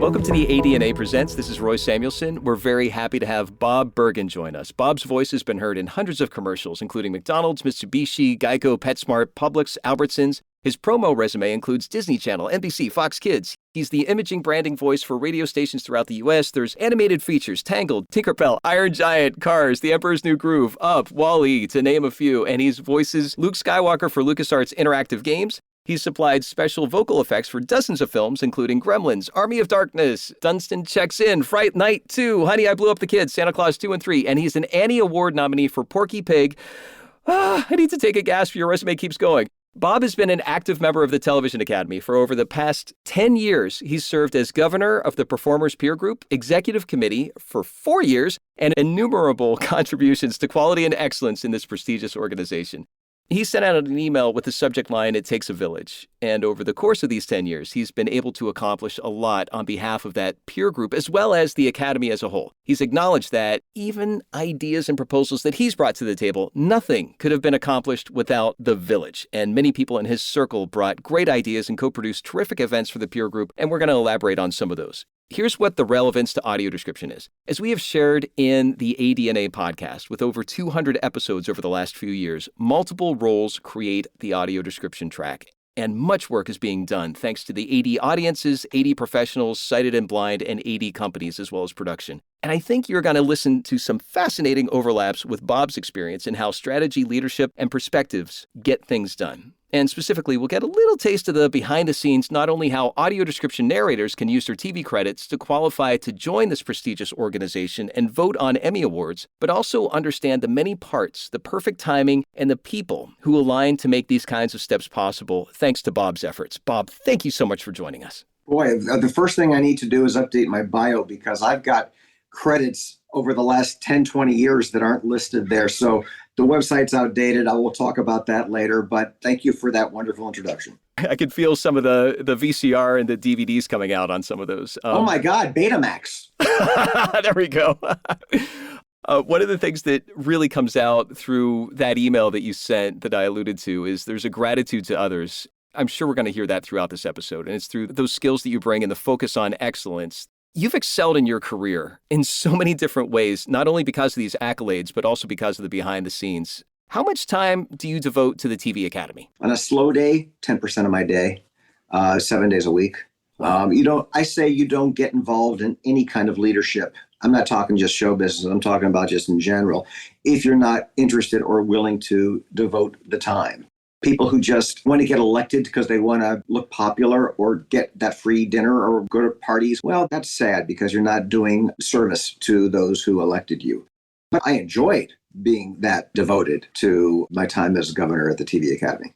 Welcome to the ADNA Presents. This is Roy Samuelson. We're very happy to have Bob Bergen join us. Bob's voice has been heard in hundreds of commercials, including McDonald's, Mitsubishi, Geico, PetSmart, Publix, Albertsons. His promo resume includes Disney Channel, NBC, Fox Kids. He's the imaging branding voice for radio stations throughout the U.S. There's animated features, Tangled, Tinkerbell, Iron Giant, Cars, The Emperor's New Groove, Up, Wall-E, to name a few. And he voices Luke Skywalker for LucasArts Interactive Games. He's supplied special vocal effects for dozens of films, including Gremlins, Army of Darkness, Dunstan Checks In, Fright Night 2, Honey, I Blew Up the Kids, Santa Claus 2 and 3, and he's an Annie Award nominee for Porky Pig. I need to take a gasp. Your resume keeps going. Bob has been an active member of the Television Academy for over the past 10 years. He's served as governor of the Performers Peer Group, executive committee for 4 years, and innumerable contributions to quality and excellence in this prestigious organization. He sent out an email with the subject line, "It takes a village." And over the course of these 10 years, he's been able to accomplish a lot on behalf of that peer group, as well as the Academy as a whole. He's acknowledged that even ideas and proposals that he's brought to the table, nothing could have been accomplished without the village. And many people in his circle brought great ideas and co-produced terrific events for the peer group, and we're going to elaborate on some of those. Here's what the relevance to audio description is. As we have shared in the ADNA podcast, with over 200 episodes over the last few years, multiple roles create the audio description track. And much work is being done thanks to the AD audiences, AD professionals, sighted and blind, and AD companies, as well as production. And I think you're going to listen to some fascinating overlaps with Bob's experience in how strategy, leadership, and perspectives get things done. And specifically, we'll get a little taste of the behind the scenes, not only how audio description narrators can use their TV credits to qualify to join this prestigious organization and vote on Emmy Awards, but also understand the many parts, the perfect timing, and the people who align to make these kinds of steps possible, thanks to Bob's efforts. Bob, thank you so much for joining us. Boy, the first thing I need to do is update my bio because I've got credits over the last 10, 20 years that aren't listed there. So the website's outdated. I will talk about that later, but thank you for that wonderful introduction. I could feel some of the VCR and the DVDs coming out on some of those. Oh my God, Betamax. There we go. One of the things that really comes out through that email that you sent that I alluded to is there's a gratitude to others. I'm sure we're going to hear that throughout this episode. And it's through those skills that you bring and the focus on excellence. You've excelled in your career in so many different ways, not only because of these accolades, but also because of the behind the scenes. How much time do you devote to the TV Academy? On a slow day, 10% of my day, 7 days a week. Wow. I say you don't get involved in any kind of leadership. I'm not talking just show business. I'm talking about just in general. If you're not interested or willing to devote the time. People who just want to get elected because they want to look popular or get that free dinner or go to parties, well, that's sad because you're not doing service to those who elected you. But I enjoyed being that devoted to my time as governor at the TV Academy.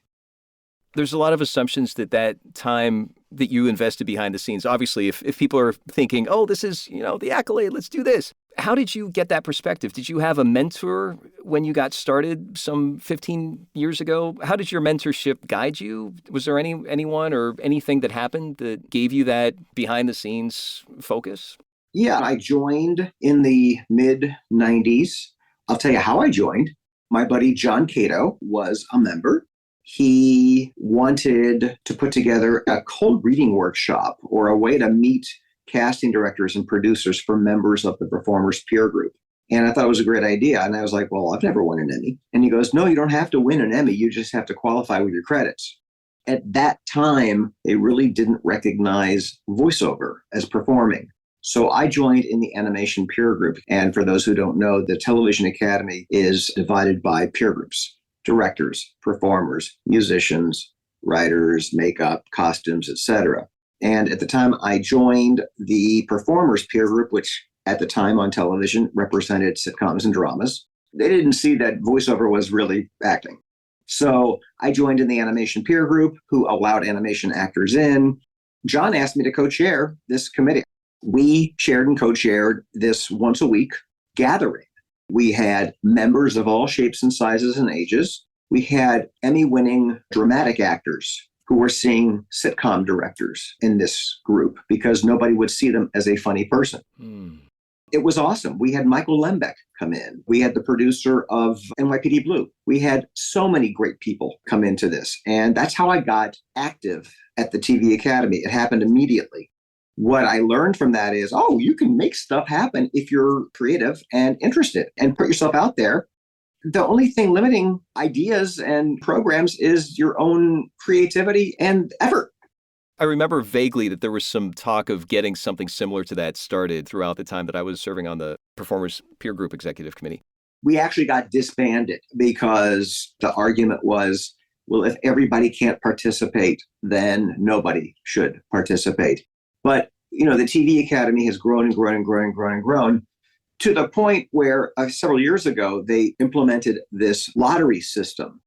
There's a lot of assumptions that time that you invested behind the scenes, obviously, if people are thinking, oh, this is, the accolade, let's do this. How did you get that perspective? Did you have a mentor when you got started some 15 years ago? How did your mentorship guide you? Was there anyone or anything that happened that gave you that behind the scenes focus? Yeah, I joined in the mid-90s. I'll tell you how I joined. My buddy John Cato was a member. He wanted to put together a cold reading workshop or a way to meet casting directors and producers for members of the Performers Peer Group. And I thought it was a great idea. And I was like, well, I've never won an Emmy. And he goes, no, you don't have to win an Emmy. You just have to qualify with your credits. At that time, they really didn't recognize voiceover as performing. So I joined in the animation peer group. And for those who don't know, the Television Academy is divided by peer groups: directors, performers, musicians, writers, makeup, costumes, etc. And at the time I joined the Performers Peer Group, which at the time on television represented sitcoms and dramas, they didn't see that voiceover was really acting. So I joined in the Animation Peer Group, who allowed animation actors in. John asked me to co-chair this committee. We shared and co-chaired this once a week gathering. We had members of all shapes and sizes and ages. We had Emmy-winning dramatic actors who were seeing sitcom directors in this group because nobody would see them as a funny person. It was awesome. We had Michael Lembeck come in. We had the producer of NYPD Blue. We had so many great people come into this. And that's how I got active at the TV Academy. It happened immediately. What I learned from that is, oh, you can make stuff happen if you're creative and interested and put yourself out there. The only thing limiting ideas and programs is your own creativity and effort. I remember vaguely that there was some talk of getting something similar to that started throughout the time that I was serving on the Performers Peer Group Executive Committee. We actually got disbanded because the argument was, well, if everybody can't participate, then nobody should participate. But, the TV Academy has grown and grown and grown and grown and grown to the point where several years ago, they implemented this lottery system.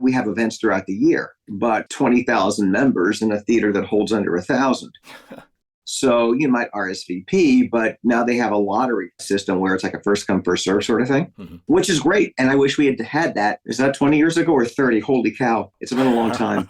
We have events throughout the year, but 20,000 members in a theater that holds under 1,000. So you might RSVP, but now they have a lottery system where it's like a first come, first serve sort of thing, which is great. And I wish we had that. Is that 20 years ago or 30? Holy cow. It's been a long time.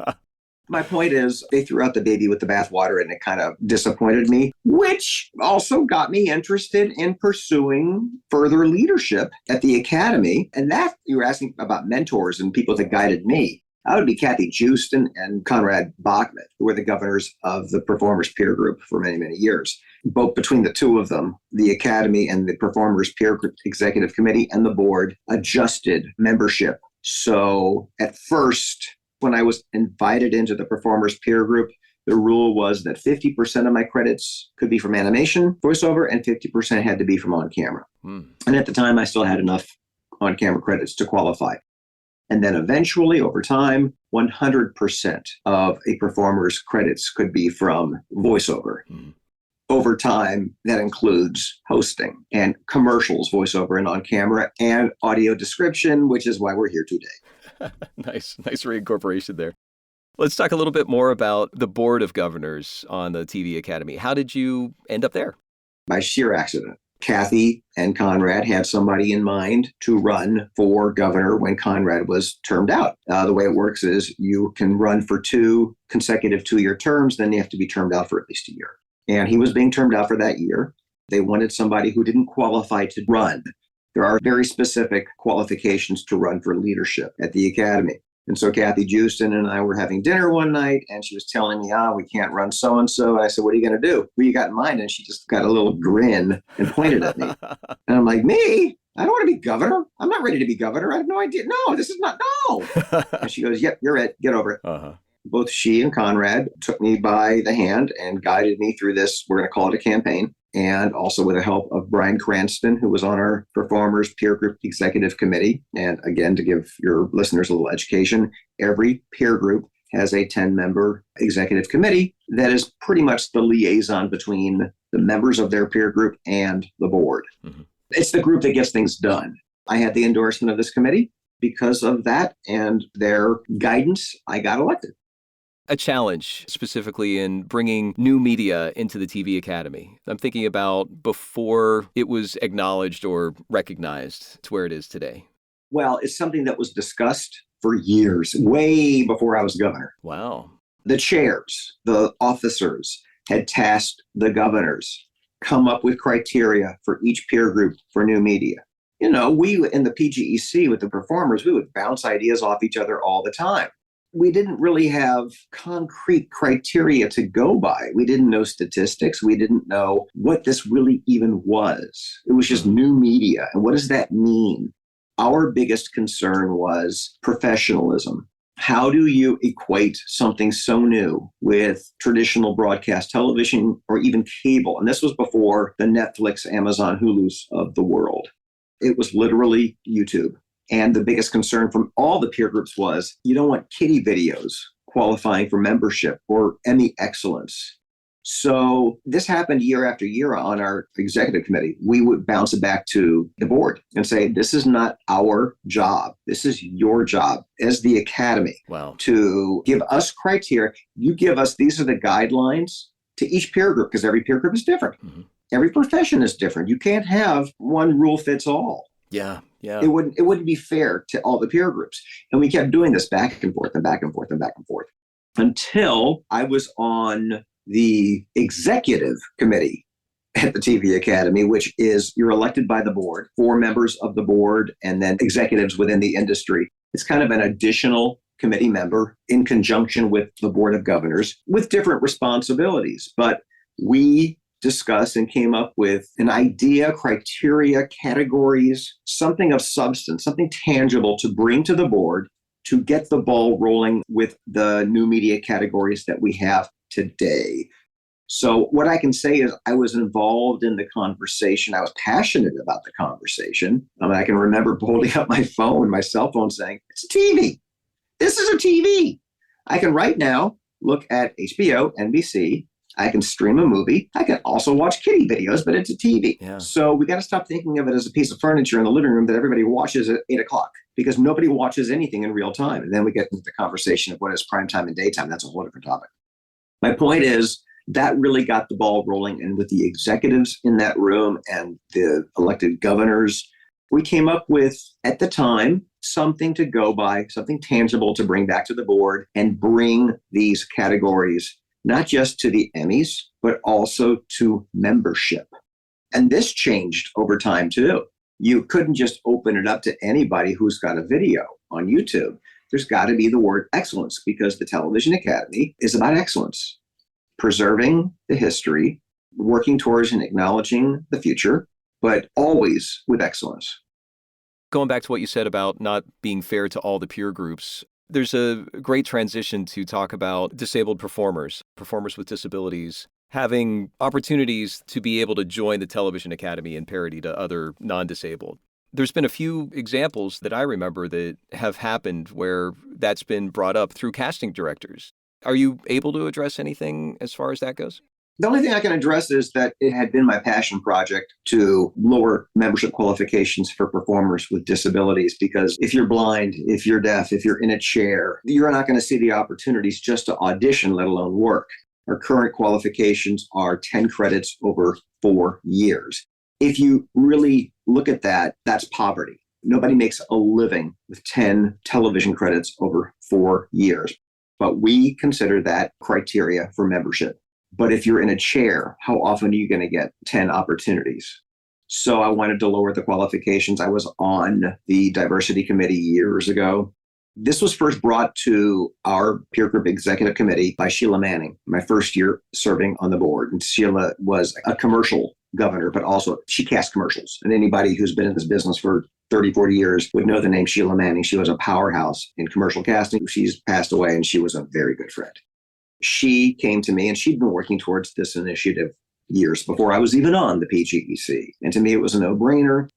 My point is they threw out the baby with the bathwater and it kind of disappointed me, which also got me interested in pursuing further leadership at the Academy. And that you were asking about mentors and people that guided me. That would be Kathy Houston and Conrad Bachman, who were the governors of the Performers Peer Group for many, many years. Both between the two of them, the Academy and the Performers Peer Group Executive Committee and the board adjusted membership. So at first, when I was invited into the Performers Peer Group, the rule was that 50% of my credits could be from animation, voiceover, and 50% had to be from on-camera. And at the time, I still had enough on-camera credits to qualify. And then eventually, over time, 100% of a performer's credits could be from voiceover. Over time, that includes hosting and commercials, voiceover and on camera, and audio description, which is why we're here today. Nice reincorporation there. Let's talk a little bit more about the board of governors on the TV Academy. How did you end up there? By sheer accident. Kathy and Conrad had somebody in mind to run for governor when Conrad was termed out. The way it works is you can run for 2 consecutive 2-year terms, then you have to be termed out for at least a year. And he was being termed out for that year. They wanted somebody who didn't qualify to run. There are very specific qualifications to run for leadership at the Academy. And so Kathy Houston and I were having dinner one night, and she was telling me, we can't run so-and-so. And I said, what are you going to do? What do you got in mind? And she just got a little grin and pointed at me. And I'm like, me? I don't want to be governor. I'm not ready to be governor. I have no idea. No, this is not, no. And she goes, yep, you're it. Get over it. Both she and Conrad took me by the hand and guided me through this, we're going to call it a campaign, and also with the help of Brian Cranston, who was on our Performers Peer Group Executive Committee. And again, to give your listeners a little education, every peer group has a 10-member executive committee that is pretty much the liaison between the members of their peer group and the board. It's the group that gets things done. I had the endorsement of this committee. Because of that and their guidance, I got elected. A challenge specifically in bringing new media into the TV Academy. I'm thinking about before it was acknowledged or recognized to where it is today. Well, it's something that was discussed for years, way before I was governor. Wow. The chairs, the officers had tasked the governors come up with criteria for each peer group for new media. We in the PGEC with the performers, we would bounce ideas off each other all the time. We didn't really have concrete criteria to go by. We didn't know statistics. We didn't know what this really even was. It was just new media. And what does that mean? Our biggest concern was professionalism. How do you equate something so new with traditional broadcast television or even cable? And this was before the Netflix, Amazon, Hulu's of the world. It was literally YouTube. And the biggest concern from all the peer groups was you don't want kiddie videos qualifying for membership or Emmy excellence. So this happened year after year on our executive committee. We would bounce it back to the board and say, this is not our job. This is your job as the Academy. Wow. To give us criteria. You give us, these are the guidelines to each peer group, because every peer group is different. Every profession is different. You can't have one rule fits all. Yeah. It wouldn't be fair to all the peer groups. And we kept doing this back and forth and back and forth and back and forth until I was on the executive committee at the TV Academy, which is you're elected by the board, 4 members of the board, and then executives within the industry. It's kind of an additional committee member in conjunction with the board of governors with different responsibilities. But we discussed and came up with an idea, criteria, categories, something of substance, something tangible to bring to the board to get the ball rolling with the new media categories that we have today. So what I can say is I was involved in the conversation. I was passionate about the conversation. I can remember holding up my cell phone saying, it's a TV. This is a TV. I can right now look at HBO, NBC. I can stream a movie. I can also watch kiddie videos, but it's a TV. Yeah. So we got to stop thinking of it as a piece of furniture in the living room that everybody watches at 8 o'clock because nobody watches anything in real time. And then we get into the conversation of what is prime time and daytime. That's a whole different topic. My point is that really got the ball rolling. And with the executives in that room and the elected governors, we came up with, at the time, something to go by, something tangible to bring back to the board and bring these categories not just to the Emmys, but also to membership. And this changed over time too. You couldn't just open it up to anybody who's got a video on YouTube. There's got to be the word excellence because the Television Academy is about excellence, preserving the history, working towards and acknowledging the future, but always with excellence. Going back to what you said about not being fair to all the peer groups, there's a great transition to talk about disabled performers with disabilities, having opportunities to be able to join the Television Academy in parity to other non-disabled. There's been a few examples that I remember that have happened where that's been brought up through casting directors. Are you able to address anything as far as that goes? The only thing I can address is that it had been my passion project to lower membership qualifications for performers with disabilities, because if you're blind, if you're deaf, if you're in a chair, you're not going to see the opportunities just to audition, let alone work. Our current qualifications are 10 credits over 4 years. If you really look at that, that's poverty. Nobody makes a living with 10 television credits over 4 years. But we consider that criteria for membership. But if you're in a chair, how often are you going to get 10 opportunities? So I wanted to lower the qualifications. I was on the diversity committee years ago. This was first brought to our peer group executive committee by Sheila Manning, my first year serving on the board. And Sheila was a commercial governor, but also she cast commercials. And anybody who's been in this business for 30, 40 years would know the name Sheila Manning. She was a powerhouse in commercial casting. She's passed away and she was a very good friend. She came to me and she'd been working towards this initiative years before I was even on the PGEC. And to me, it was a no-brainer.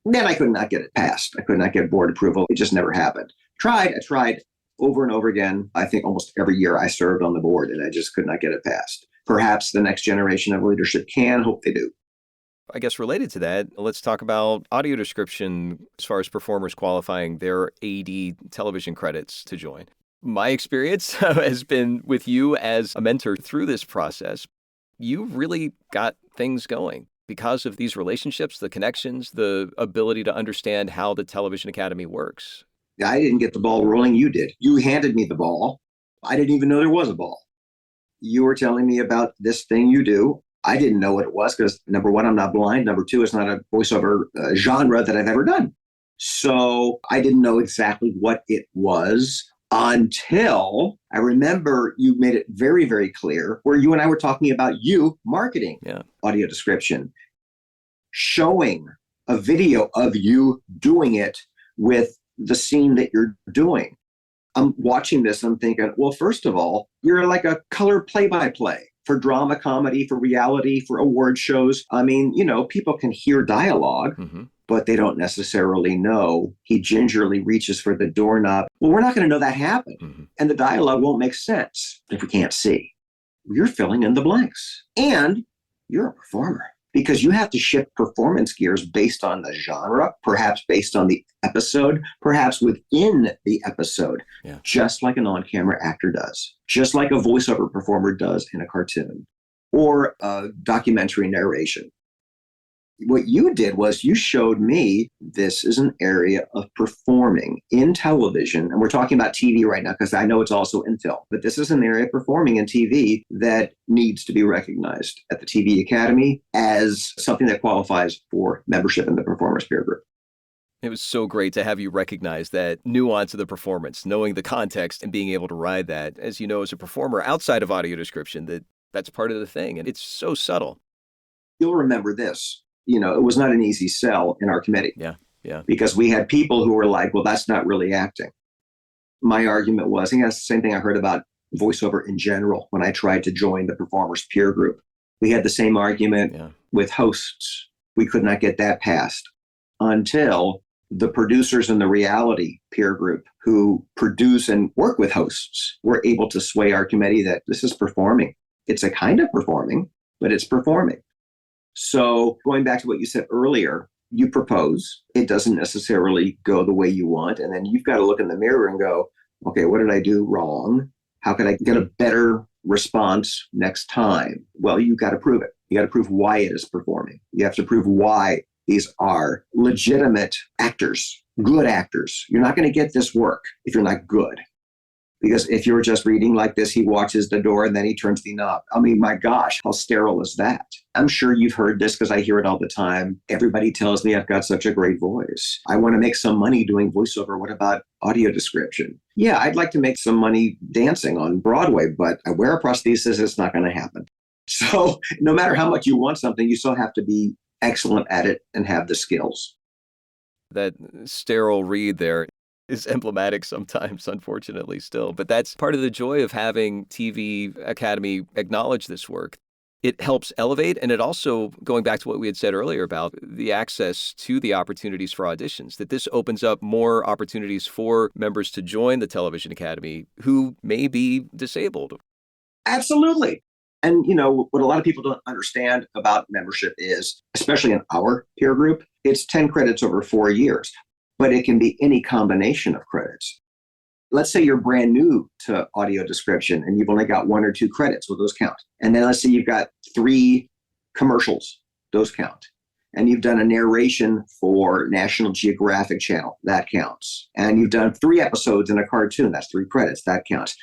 Then I could not get it passed. I could not get board approval. It just never happened. I tried over and over again. I think almost every year I served on the board and I just could not get it passed. Perhaps the next generation of leadership can. Hope they do. I guess related to that, let's talk about audio description as far as performers qualifying their AD television credits to join. My experience has been with you as a mentor through this process. You really got things going because of these relationships, the connections, the ability to understand how the Television Academy works. I didn't get the ball rolling. You did. You handed me the ball. I didn't even know there was a ball. You were telling me about this thing you do. I didn't know what it was because, number one, I'm not blind. Number two, it's not a voiceover genre that I've ever done. So I didn't know exactly what it was until I remember you made it very, very clear where you and I were talking about you marketing audio description, showing a video of you doing it with the scene that you're doing. I'm watching this and I'm thinking, well, first of all, you're like a color play-by-play for drama, comedy, for reality, for award shows. I mean, people can hear dialogue, but they don't necessarily know he gingerly reaches for the doorknob. Well, we're not going to know that happened. And the dialogue won't make sense if we can't see. You're filling in the blanks. And you're a performer because you have to shift performance gears based on the genre, perhaps based on the episode, perhaps within the episode, just like an on-camera actor does, just like a voiceover performer does in a cartoon or a documentary narration. What you did was you showed me this is an area of performing in television. And we're talking about TV right now because I know it's also in film. But this is an area of performing in TV that needs to be recognized at the TV Academy as something that qualifies for membership in the Performers Peer Group. It was so great to have you recognize that nuance of the performance, knowing the context and being able to ride that. As you know, as a performer outside of audio description, that That's part of the thing. And it's so subtle. You'll remember this. It was not an easy sell in our committee. Yeah. Yeah. Because we had people who were like, well, that's not really acting. My argument was, and that's the same thing I heard about voiceover in general when I tried to join the performers peer group. We had the same argument with hosts. We could not get that passed until the producers in the reality peer group who produce and work with hosts were able to sway our committee that this is performing. It's a kind of performing, but it's performing. So going back to what you said earlier, you propose, it doesn't necessarily go the way you want. And then you've got to look in the mirror and go, okay, what did I do wrong? How can I get a better response next time? Well, you got to prove it. You got to prove why it is performing. You have to prove why these are legitimate actors, good actors. You're not going to get this work if you're not good. Because if you're just reading like this, he watches the door and then he turns the knob. I mean, my gosh, how sterile is that? I'm sure you've heard this because I hear it all the time. Everybody tells me I've got such a great voice. I want to make some money doing voiceover. What about audio description? Yeah, I'd like to make some money dancing on Broadway, but I wear a prosthesis. It's not going to happen. So no matter how much you want something, you still have to be excellent at it and have the skills. That sterile read there is emblematic sometimes, unfortunately, still. But that's part of the joy of having TV Academy acknowledge this work. It helps elevate, and it also, going back to what we had said earlier about the access to the opportunities for auditions, that this opens up more opportunities for members to join the Television Academy who may be disabled. Absolutely. And, what a lot of people don't understand about membership is, especially in our peer group, it's 10 credits over 4 years. But it can be any combination of credits. Let's say you're brand new to audio description and you've only got 1 or 2 credits. Well, those count. And then let's say you've got 3 commercials. Those count. And you've done a narration for National Geographic Channel. That counts. And you've done 3 episodes in a cartoon. That's 3 credits. That counts.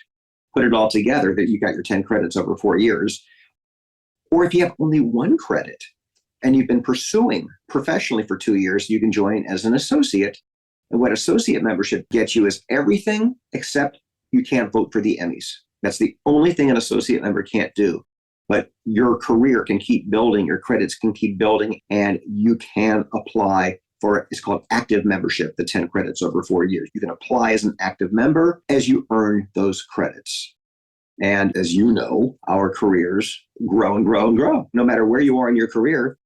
Put it all together that you got your 10 credits over 4 years. Or if you have only 1 credit, and you've been pursuing professionally for 2 years, you can join as an associate. And what associate membership gets you is everything except you can't vote for the Emmys. That's the only thing an associate member can't do. But your career can keep building, your credits can keep building, and you can apply for, it's called active membership, the 10 credits over 4 years. You can apply as an active member as you earn those credits. And as you know, our careers grow and grow and grow. No matter where you are in your career,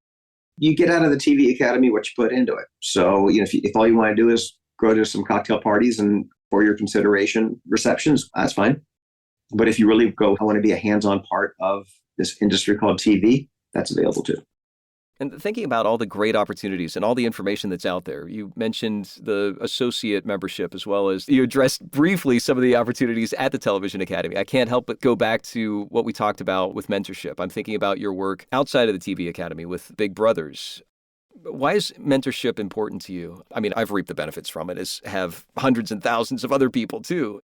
you get out of the TV Academy what you put into it. So, if all you want to do is go to some cocktail parties and for your consideration receptions, that's fine. But if you really go, I want to be a hands-on part of this industry called TV, that's available too. And thinking about all the great opportunities and all the information that's out there, you mentioned the associate membership as well as you addressed briefly some of the opportunities at the Television Academy. I can't help but go back to what we talked about with mentorship. I'm thinking about your work outside of the TV Academy with Big Brothers. Why is mentorship important to you? I mean, I've reaped the benefits from it, as have hundreds and thousands of other people too.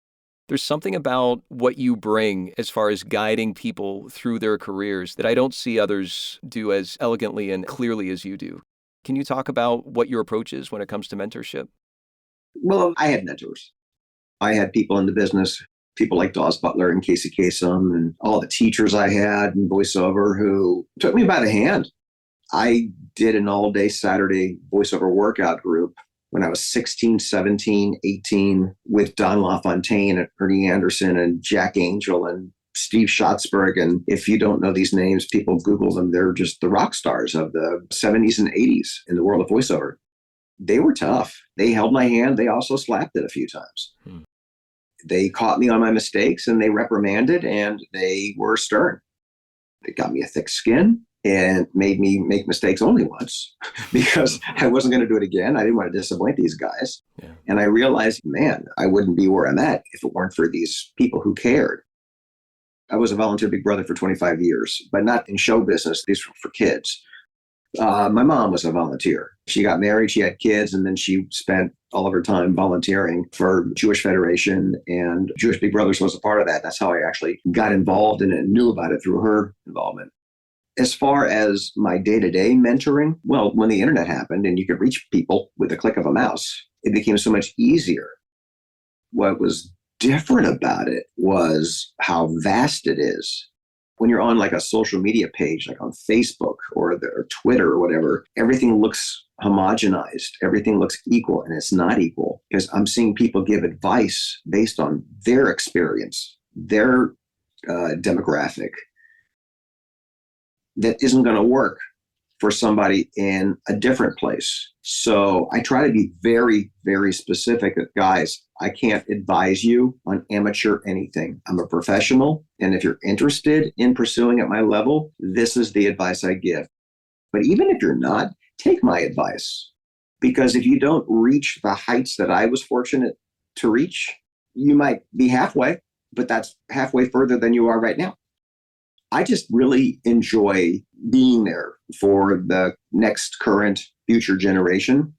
There's something about what you bring as far as guiding people through their careers that I don't see others do as elegantly and clearly as you do. Can you talk about what your approach is when it comes to mentorship? Well, I had mentors. I had people in the business, people like Dawes Butler and Casey Kasem and all the teachers I had in voiceover who took me by the hand. I did an all-day Saturday voiceover workout group when I was 16, 17, 18 with Don LaFontaine and Ernie Anderson and Jack Angel and Steve Schatzberg. And if you don't know these names, people Google them. They're just the rock stars of the 70s and 80s in the world of voiceover. They were tough. They held my hand. They also slapped it a few times. They caught me on my mistakes and they reprimanded and they were stern. They got me a thick skin and made me make mistakes only once because I wasn't going to do it again. I didn't want to disappoint these guys. Yeah. And I realized, man, I wouldn't be where I'm at if it weren't for these people who cared. I was a volunteer Big Brother for 25 years, but not in show business. These were for kids. My mom was a volunteer. She got married, she had kids, and then she spent all of her time volunteering for Jewish Federation, and Jewish Big Brothers was a part of that. That's how I actually got involved in it and knew about it through her involvement. As far as my day-to-day mentoring, well, when the internet happened and you could reach people with a click of a mouse, it became so much easier. What was different about it was how vast it is. When you're on like a social media page, like on Facebook or Twitter or whatever, everything looks homogenized. Everything looks equal, and it's not equal because I'm seeing people give advice based on their experience, their demographic that isn't going to work for somebody in a different place. So I try to be very, very specific that, guys, I can't advise you on amateur anything. I'm a professional. And if you're interested in pursuing at my level, this is the advice I give. But even if you're not, take my advice. Because if you don't reach the heights that I was fortunate to reach, you might be halfway, but that's halfway further than you are right now. I just really enjoy being there for the next, current, future generation.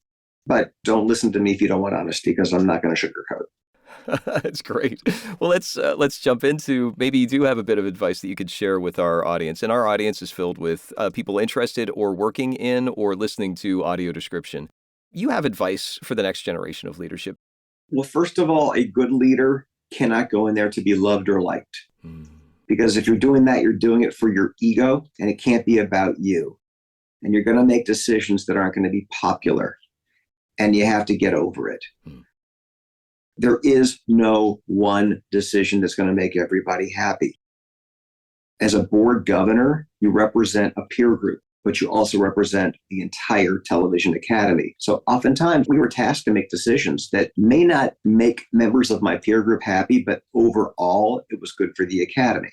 But don't listen to me if you don't want honesty, because I'm not going to sugarcoat. That's great. Well, let's jump into, maybe you do have a bit of advice that you could share with our audience. And our audience is filled with people interested or working in or listening to audio description. You have advice for the next generation of leadership. Well, first of all, a good leader cannot go in there to be loved or liked. Because if you're doing that, you're doing it for your ego, and it can't be about you. And you're going to make decisions that aren't going to be popular, and you have to get over it. There is no one decision that's going to make everybody happy. As a board governor, you represent a peer group, but you also represent the entire television academy. So oftentimes we were tasked to make decisions that may not make members of my peer group happy, but overall it was good for the academy.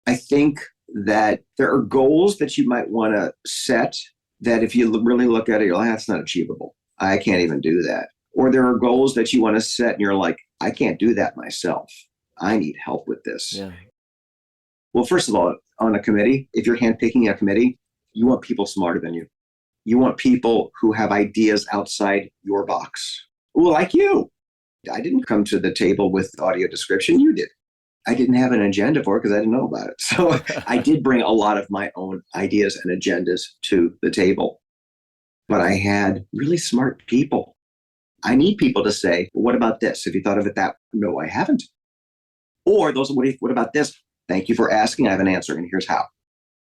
I think that there are goals that you might want to set that if you really look at it, you're like, that's not achievable. I can't even do that. Or there are goals that you want to set and you're like, I can't do that myself. I need help with this. Yeah. Well, first of all, on a committee, if you're handpicking a committee, you want people smarter than you. You want people who have ideas outside your box. Well, like you. I didn't come to the table with audio description. You did. I didn't have an agenda for it because I didn't know about it. So I did bring a lot of my own ideas and agendas to the table. But I had really smart people. I need people to say, well, what about this? Have you thought of it that? No, I haven't. Or those, what about this? Thank you for asking. I have an answer, and here's how.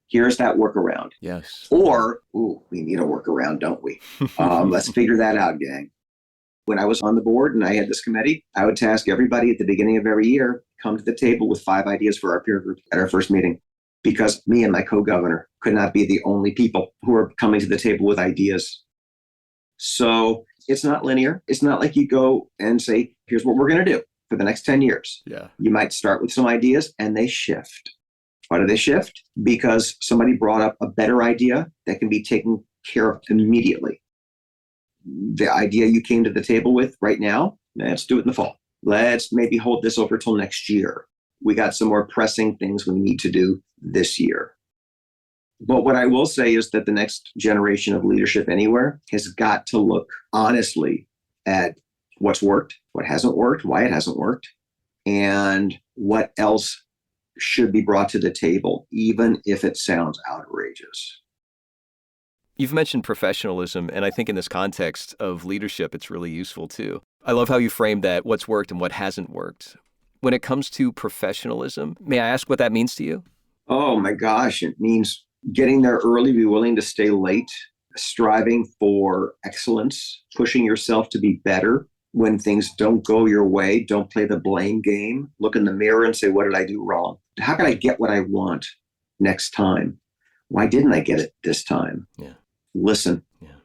Here's that workaround. Yes. Or, we need a workaround, don't we? Let's figure that out, gang. When I was on the board and I had this committee, I would task everybody at the beginning of every year, come to the table with 5 ideas for our peer group at our first meeting, because me and my co-governor could not be the only people who are coming to the table with ideas. So it's not linear. It's not like you go and say, here's what we're going to do for the next 10 years. Yeah. You might start with some ideas and they shift. Why do they shift? Because somebody brought up a better idea that can be taken care of immediately. The idea you came to the table with right now, let's do it in the fall. Let's maybe hold this over till next year. We got some more pressing things we need to do this year. But what I will say is that the next generation of leadership anywhere has got to look honestly at what's worked, what hasn't worked, why it hasn't worked, and what else should be brought to the table, even if it sounds outrageous. You've mentioned professionalism, and I think in this context of leadership, it's really useful too. I love how you framed that, what's worked and what hasn't worked. When it comes to professionalism, may I ask what that means to you? Oh my gosh, it means getting there early, be willing to stay late, striving for excellence, pushing yourself to be better. When things don't go your way, don't play the blame game. Look in the mirror and say, what did I do wrong? How can I get what I want next time? Why didn't I get it this time? Yeah. Listen. Yeah.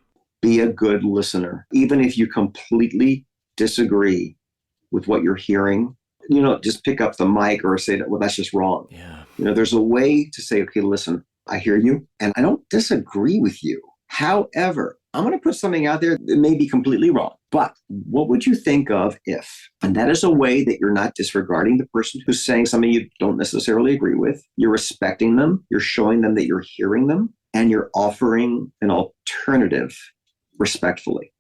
Be a good listener. Even if you completely disagree with what you're hearing, just pick up the mic or say that, well, that's just wrong. Yeah. There's a way to say, okay, listen, I hear you and I don't disagree with you. However, I'm going to put something out there that may be completely wrong, but what would you think of if? And that is a way that you're not disregarding the person who's saying something you don't necessarily agree with. You're respecting them. You're showing them that you're hearing them, and you're offering an alternative respectfully.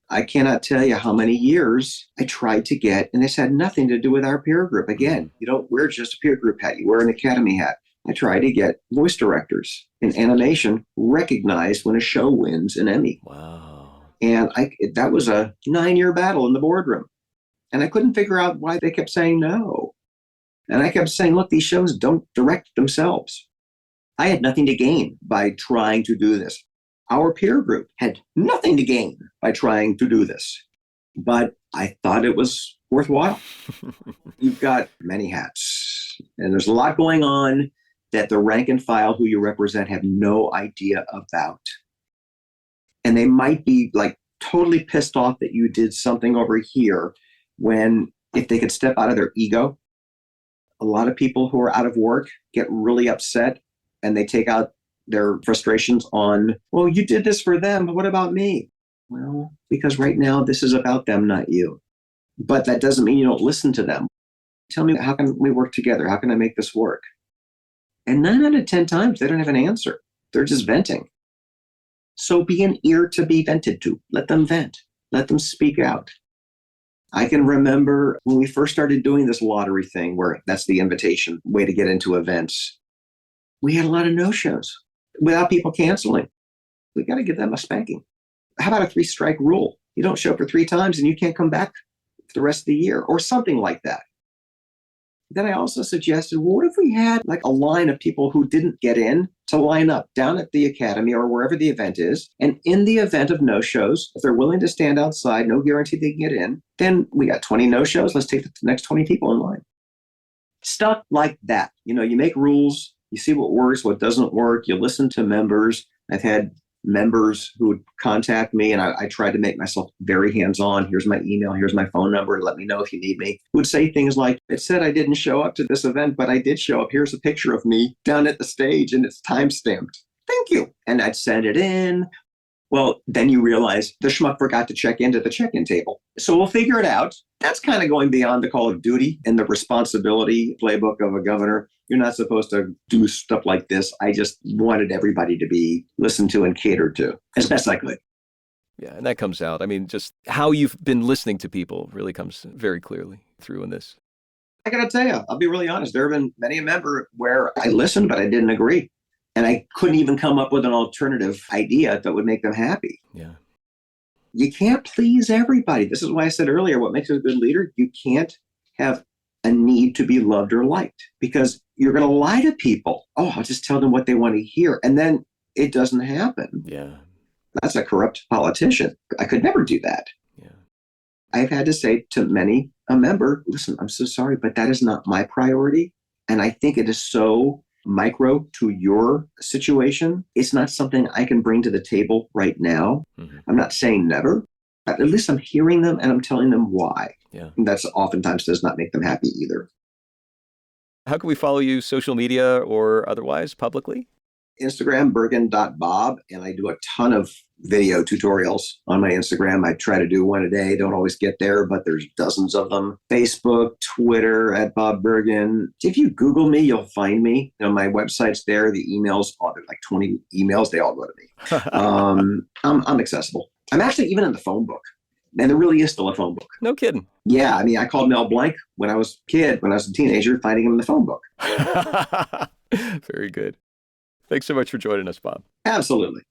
I cannot tell you how many years I tried to get, and this had nothing to do with our peer group. Again, you don't wear just a peer group hat. You wear an academy hat. I try to get voice directors in animation recognized when a show wins an Emmy. Wow. And that was a 9-year battle in the boardroom. And I couldn't figure out why they kept saying no. And I kept saying, look, these shows don't direct themselves. I had nothing to gain by trying to do this. Our peer group had nothing to gain by trying to do this. But I thought it was worthwhile. You've got many hats, and there's a lot going on that the rank and file who you represent have no idea about. And they might be like totally pissed off that you did something over here when if they could step out of their ego. A lot of people who are out of work get really upset and they take out their frustrations on, well, you did this for them, but what about me? Well, because right now this is about them, not you. But that doesn't mean you don't listen to them. Tell me, how can we work together? How can I make this work? And 9 out of 10 times, they don't have an answer. They're just venting. So be an ear to be vented to. Let them vent. Let them speak out. I can remember when we first started doing this lottery thing, where that's the invitation way to get into events. We had a lot of no-shows without people canceling. We got to give them a spanking. How about a 3-strike rule? You don't show up for 3 times and you can't come back for the rest of the year, or something like that. Then I also suggested, well, what if we had like a line of people who didn't get in to line up down at the academy or wherever the event is. And in the event of no-shows, if they're willing to stand outside, no guarantee they can get in, then we got 20 no-shows. Let's take the next 20 people in line. Stuff like that. You know, you make rules, you see what works, what doesn't work. You listen to members. I've had members who would contact me, and I tried to make myself very hands-on. Here's my email, here's my phone number, let me know if you need me. Would say things like, it said I didn't show up to this event, but I did show up. Here's a picture of me down at the stage, and it's time-stamped. Thank you. And I'd send it in. Well, then you realize the schmuck forgot to check into the check-in table. So we'll figure it out. That's kind of going beyond the call of duty and the responsibility playbook of a governor. You're not supposed to do stuff like this. I just wanted everybody to be listened to and catered to as best I could. Yeah, and that comes out. I mean, just how you've been listening to people really comes very clearly through in this. I got to tell you, I'll be really honest. There have been many a member where I listened, but I didn't agree. And I couldn't even come up with an alternative idea that would make them happy. Yeah. You can't please everybody. This is why I said earlier, what makes a good leader, you can't have a need to be loved or liked, because you're going to lie to people. Oh, I'll just tell them what they want to hear. And then it doesn't happen. Yeah. That's a corrupt politician. I could never do that. Yeah. I've had to say to many a member, listen, I'm so sorry, but that is not my priority. And I think it is so micro to your situation. It's not something I can bring to the table right now. Mm-hmm. I'm not saying never, but at least I'm hearing them and I'm telling them why. Yeah. And that's oftentimes does not make them happy either. How can we follow you social media or otherwise publicly? Instagram, bergen.bob. And I do a ton of video tutorials on my Instagram. I try to do one a day. Don't always get there, but there's dozens of them. Facebook, Twitter at Bob Bergen. If you Google me, you'll find me. You know, my website's there. The emails, there's like 20 emails. They all go to me. I'm accessible. I'm actually even in the phone book. And there really is still a phone book. No kidding. Yeah. I mean, I called Mel Blanc when I was a teenager, finding him in the phone book. Very good. Thanks so much for joining us, Bob. Absolutely.